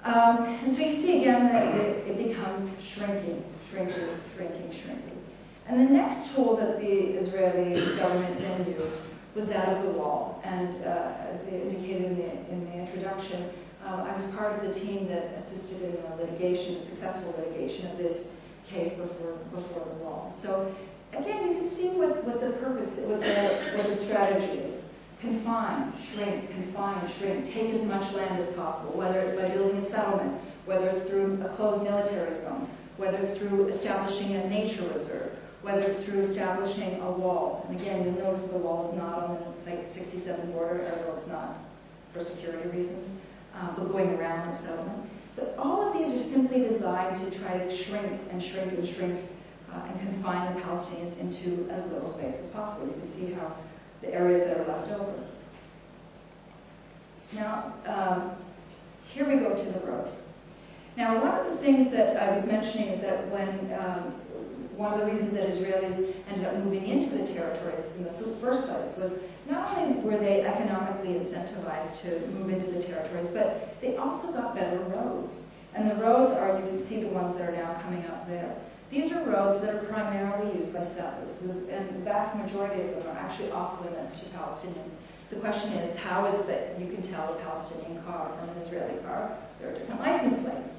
And so you see again that it becomes shrinking, shrinking, shrinking, shrinking. And the next tool that the Israeli government then used was that of the wall. And as they indicated in the introduction, I was part of the team that assisted in the litigation, the successful litigation of this case before the wall. So again, you can see what the purpose, what the strategy is. Confine, shrink, take as much land as possible, whether it's by building a settlement, whether it's through a closed military zone, whether it's through establishing a nature reserve, whether it's through establishing a wall. And again, you'll notice the wall is not on the Site 67 border, although it's not for security reasons, but going around the settlement. So all of these are simply designed to try to shrink and shrink and shrink and confine the Palestinians into as little space as possible. You can see how the areas that are left over. Now, here we go to the roads. Now, one of the things that I was mentioning is that when one of the reasons that Israelis ended up moving into the territories in the first place was not only were they economically incentivized to move into the territories, but they also got better roads. And the roads are, you can see the ones that are now coming up there. These are roads that are primarily used by settlers, and the vast majority of them are actually off limits to Palestinians. The question is, how is it that you can tell a Palestinian car from an Israeli car? There are different license plates.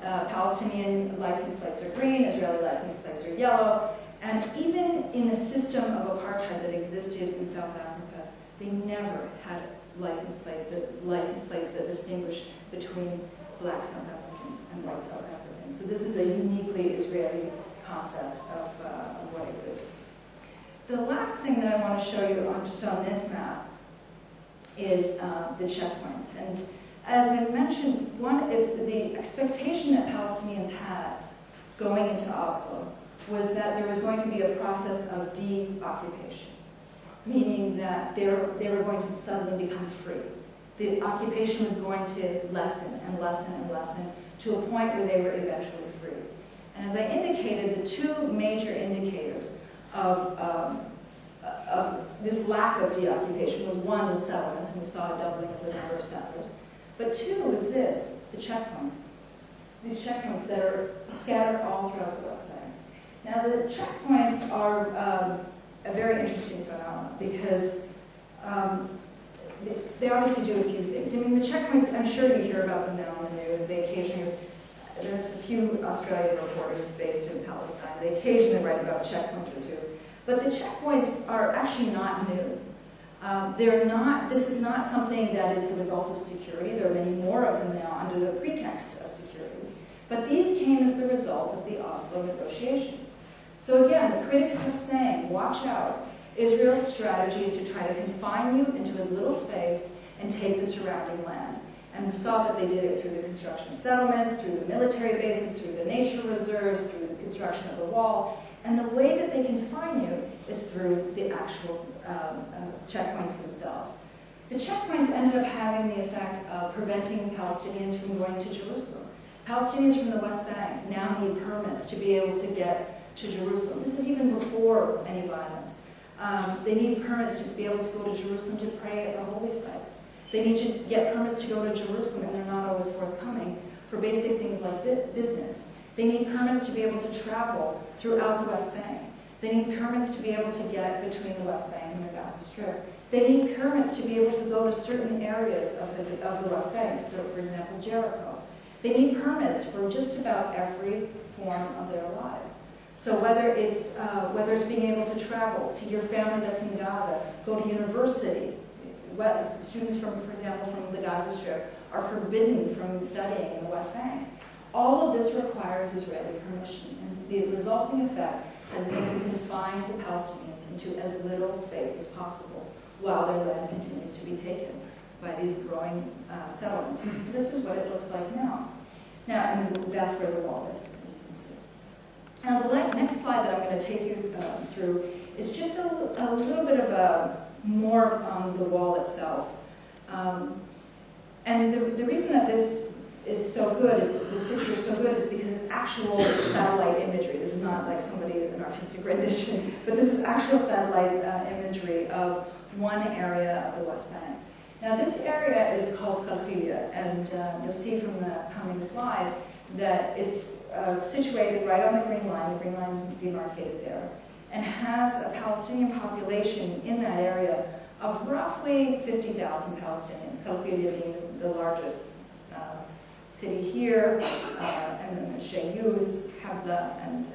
Palestinian license plates are green, Israeli license plates are yellow, and even in the system of apartheid that existed in South Africa, they never had license plates that distinguish between black South Africans and white South Africans. So this is a uniquely Israeli concept of what exists. The last thing that I want to show you just on this map is the checkpoints. And as I mentioned, if the expectation that Palestinians had going into Oslo was that there was going to be a process of de-occupation, meaning that they were going to suddenly become free. The occupation was going to lessen and lessen and lessen to a point where they were eventually free. And as I indicated, the two major indicators of this lack of de-occupation was one, the settlements, and we saw a doubling of the number of settlers. But two is this, the checkpoints. These checkpoints that are scattered all throughout the West Bank. Now the checkpoints are a very interesting phenomenon because they obviously do a few things. I mean, the checkpoints, I'm sure you hear about them now on the news. They occasionally, there's a few Australian reporters based in Palestine. They occasionally write about a checkpoint or two. But the checkpoints are actually not new. This is not something that is the result of security. There are many more of them now under the pretext of security. But these came as the result of the Oslo negotiations. So again, the critics kept saying, watch out. Israel's strategy is to try to confine you into as little space and take the surrounding land. And we saw that they did it through the construction of settlements, through the military bases, through the nature reserves, through the construction of the wall. And the way that they confine you is through the actual checkpoints themselves. The checkpoints ended up having the effect of preventing Palestinians from going to Jerusalem. Palestinians from the West Bank now need permits to be able to get to Jerusalem. This is even before any violence. They need permits to be able to go to Jerusalem to pray at the holy sites. They need to get permits to go to Jerusalem, and they're not always forthcoming for basic things like business. They need permits to be able to travel throughout the West Bank. They need permits to be able to get between the West Bank and the Gaza Strip. They need permits to be able to go to certain areas of the West Bank, so for example, Jericho. They need permits for just about every form of their lives. So whether it's being able to travel, see your family that's in Gaza, go to university. Students from, for example, from the Gaza Strip are forbidden from studying in the West Bank. All of this requires Israeli permission, and the resulting effect has been to confine the Palestinians into as little space as possible while their land continues to be taken by these growing settlements. And so this is what it looks like now. And that's where the wall is, as you can see. Now the next slide that I'm going to take you through is just a little bit of more on the wall itself. And the reason that this is so good, this picture is so good, is because it's actual satellite imagery. This is not like an artistic rendition, but this is actual satellite imagery of one area of the West Bank. Now this area is called Qalqiya, and you'll see from the coming slide that it's situated right on the Green Line. The Green Line is demarcated there, and has a Palestinian population in that area of roughly 50,000 Palestinians, Qalqiya being the largest city here, and then there's Shayus, Habla, and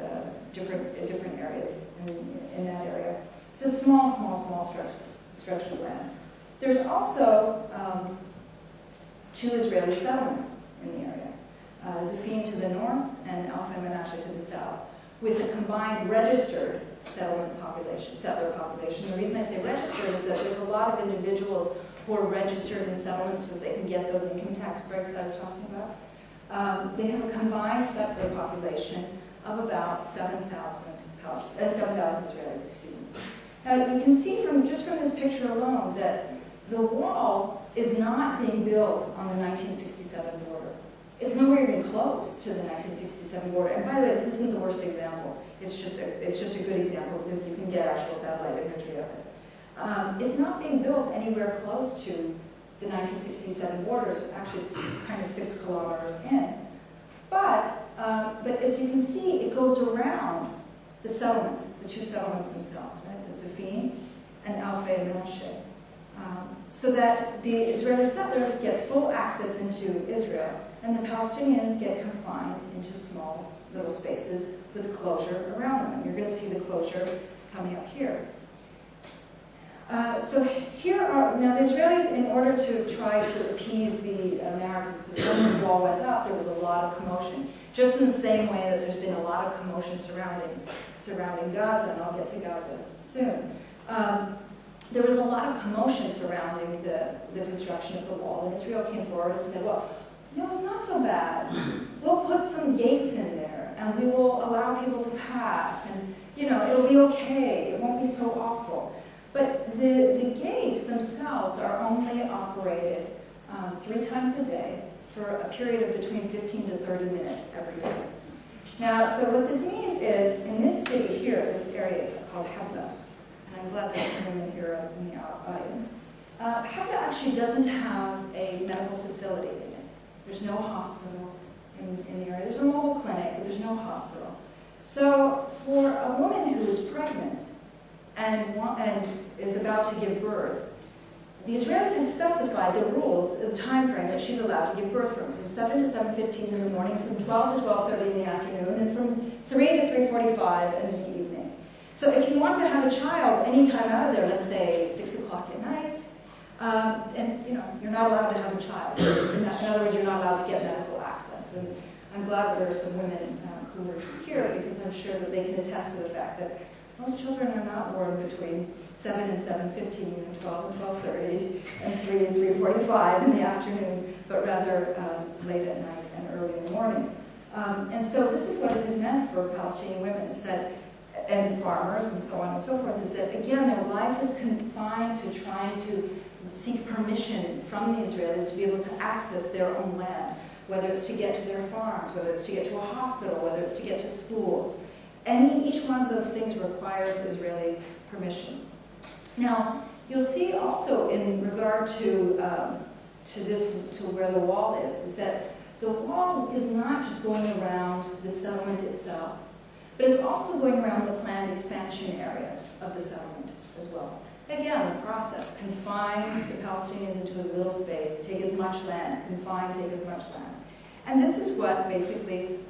different areas in that area. It's a small stretch of land. There's also 2 Israeli settlements in the area, Zafin to the north and Alfei Menashe to the south, with a combined registered settler population. The reason I say registered is that there's a lot of individuals who are registered in settlements so they can get those income tax breaks that I was talking about. They have a combined settler population of about 7,000 Israelis, excuse me. Now you can see just from this picture alone that the wall is not being built on the 1967 border. It's nowhere even close to the 1967 border. And by the way, this isn't the worst example. It's just a good example because you can get actual satellite imagery of it. It's not being built anywhere close to the 1967 borders. Actually, it's kind of 6 kilometers in. But as you can see, it goes around the settlements, the 2 settlements themselves, right? The Zafin and Alfei Menashe. So that the Israeli settlers get full access into Israel, and the Palestinians get confined into small little spaces with closure around them. And you're going to see the closure coming up here. So here are, now the Israelis, in order to try to appease the Americans, because when this wall went up, there was a lot of commotion. Just in the same way that there's been a lot of commotion surrounding Gaza, and I'll get to Gaza soon. There was a lot of commotion surrounding the construction of the wall, and Israel came forward and said, well, no, it's not so bad. We'll put some gates in there, and we will allow people to pass, and it'll be okay. It won't be so awful. But the gates themselves are only operated 3 times a day for a period of between 15 to 30 minutes every day. Now, so what this means is, in this city here, this area called Habla, and I'm glad there's some women here in the audience, Habla actually doesn't have a medical facility in it. There's no hospital in the area. There's a mobile clinic, but there's no hospital. So for a woman who is pregnant and is about to give birth, the Israelis have specified the rules, the time frame that she's allowed to give birth from 7 to 7:15 in the morning, from 12 to 12:30 in the afternoon, and from 3 to 3:45 in the evening. So if you want to have a child any time out of there, let's say 6 o'clock at night, and you're not allowed to have a child. In other words, you're not allowed to get medical access. And I'm glad there are some women who are here, because I'm sure that they can attest to the fact that most children are not born between 7 and 7:15, and 12 and 12:30, and 3 and 3:45 in the afternoon, but rather late at night and early in the morning. And so this is what it has meant for Palestinian women, is that, and farmers and so on and so forth, is that, again, their life is confined to trying to seek permission from the Israelis to be able to access their own land, whether it's to get to their farms, whether it's to get to a hospital, whether it's to get to schools. Each one of those things requires Israeli permission. Now, you'll see also in regard to where the wall is that the wall is not just going around the settlement itself, but it's also going around the planned expansion area of the settlement as well. Again, the process: confine the Palestinians into as little space, take as much land, confine, take as much land. And this is what basically